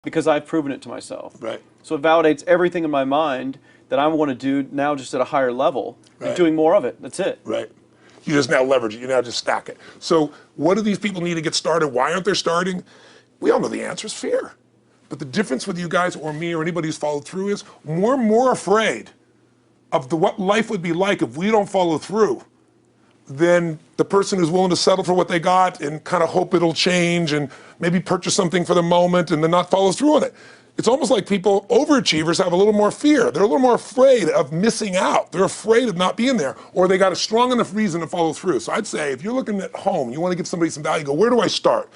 because I've proven it to myself. Right. So it validates everything in my mind that I want to do now just at a higher level and doing more of it. That's it. Right. You just now leverage it. You now just stack it. So what do these people need to get started? Why aren't they starting? We all know the answer is fear. But the difference with you guys or me or anybody who's followed through is we're more afraid of what life would be like if we don't follow through than the person who's willing to settle for what they got and kind of hope it'll change and maybe purchase something for the moment and then not follow through on it. It's almost like people, overachievers, have a little more fear. They're a little more afraid of missing out. They're afraid of not being there, or they got a strong enough reason to follow through. So I'd say if you're looking at home, you want to give somebody some value, go, where do I start?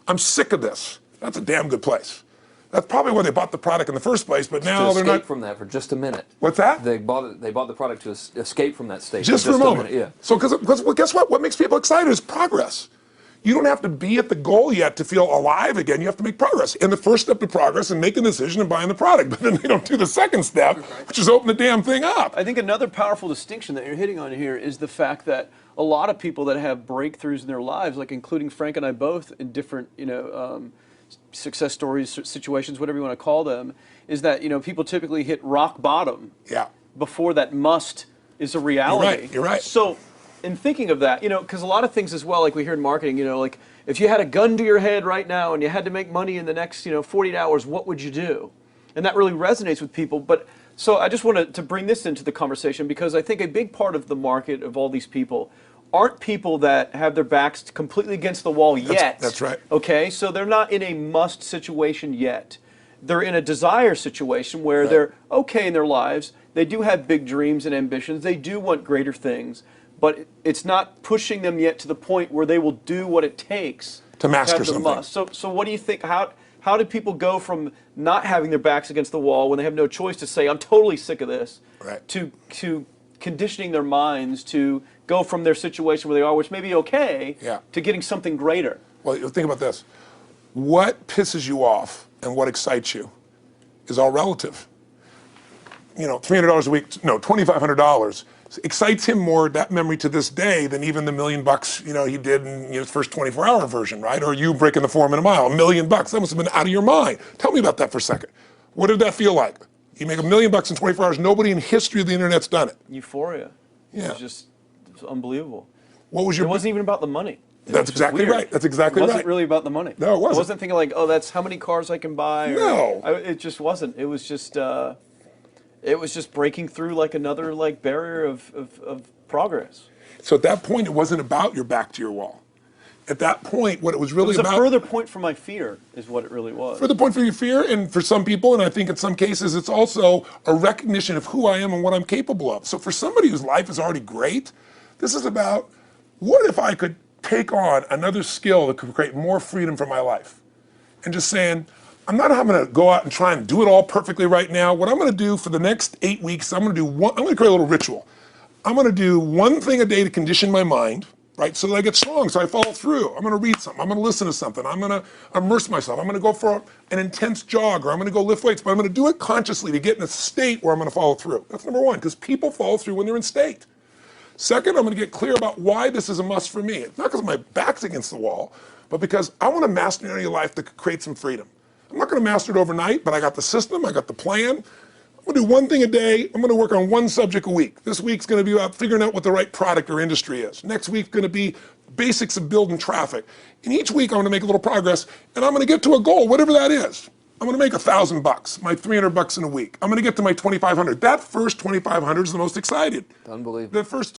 I'm sick of this. That's a damn good place. That's probably why they bought the product in the first place, but now they're not. To escape from that for just a minute. What's that? They bought the product to escape from that state. Just for a moment. Yeah. So, because well, guess what? What makes people excited is progress. You don't have to be at the goal yet to feel alive again. You have to make progress. And the first step to progress is making a decision and buying the product. But then they don't do the second step, which is open the damn thing up. I think another powerful distinction that you're hitting on here is the fact that a lot of people that have breakthroughs in their lives, like including Frank and I both in different, success stories, situations, whatever you want to call them, is that, people typically hit rock bottom before that must is a reality. You're right. So in thinking of that, because a lot of things as well, like we hear in marketing, like if you had a gun to your head right now and you had to make money in the next, 48 hours, what would you do? And that really resonates with people. But so I just wanted to bring this into the conversation because I think a big part of the market of all these people aren't people that have their backs completely against the wall yet. That's right. Okay, so they're not in a must situation yet. They're in a desire situation where they're okay in their lives. They do have big dreams and ambitions. They do want greater things, but it's not pushing them yet to the point where they will do what it takes to master have the something. must. So what do you think? How do people go from not having their backs against the wall when they have no choice to say, I'm totally sick of this, to conditioning their minds to go from their situation where they are, which may be okay, to getting something greater? Well, think about this. What pisses you off and what excites you is all relative. $300 a week, no, $2,500 excites him more, that memory to this day, than even the $1 million, he did in his first 24-hour version, right? Or you breaking the 4 minute mile, $1 million. That must have been out of your mind. Tell me about that for a second. What did that feel like? You make $1 million in 24 hours. Nobody in history of the internet's done it. Euphoria. Yeah. It was unbelievable. What was your? It wasn't even about the money. That's exactly right. That's exactly right. It wasn't really about the money. No, it wasn't. I wasn't thinking like, oh, that's how many cars I can buy. No. It just wasn't. It was just breaking through like another barrier of progress. So at that point, it wasn't about your back to your wall. At that point, what it was really about... It was a further point for my fear, is what it really was. Further point for your fear, and for some people, and I think in some cases, it's also a recognition of who I am and what I'm capable of. So for somebody whose life is already great, this is about, what if I could take on another skill that could create more freedom for my life? And just saying, I'm not having to go out and try and do it all perfectly right now. What I'm going to do for the next 8 weeks, I'm going to create a little ritual. I'm going to do one thing a day to condition my mind, right, so that I get strong, so I follow through. I'm going to read something. I'm going to listen to something. I'm going to immerse myself. I'm going to go for an intense jog, or I'm going to go lift weights, but I'm going to do it consciously to get in a state where I'm going to follow through. That's number one, because people follow through when they're in state. Second, I'm going to get clear about why this is a must for me. It's not because my back's against the wall, but because I want to master an area of life that could create some freedom. I'm not going to master it overnight, but I got the system, I got the plan. I'm going to do one thing a day. I'm going to work on one subject a week. This week's going to be about figuring out what the right product or industry is. Next week's going to be basics of building traffic. And each week I'm going to make a little progress, and I'm going to get to a goal, whatever that is. I'm going to make $1,000, my $300 in a week. I'm going to get to my $2,500. That first $2,500 is the most excited. Unbelievable. The first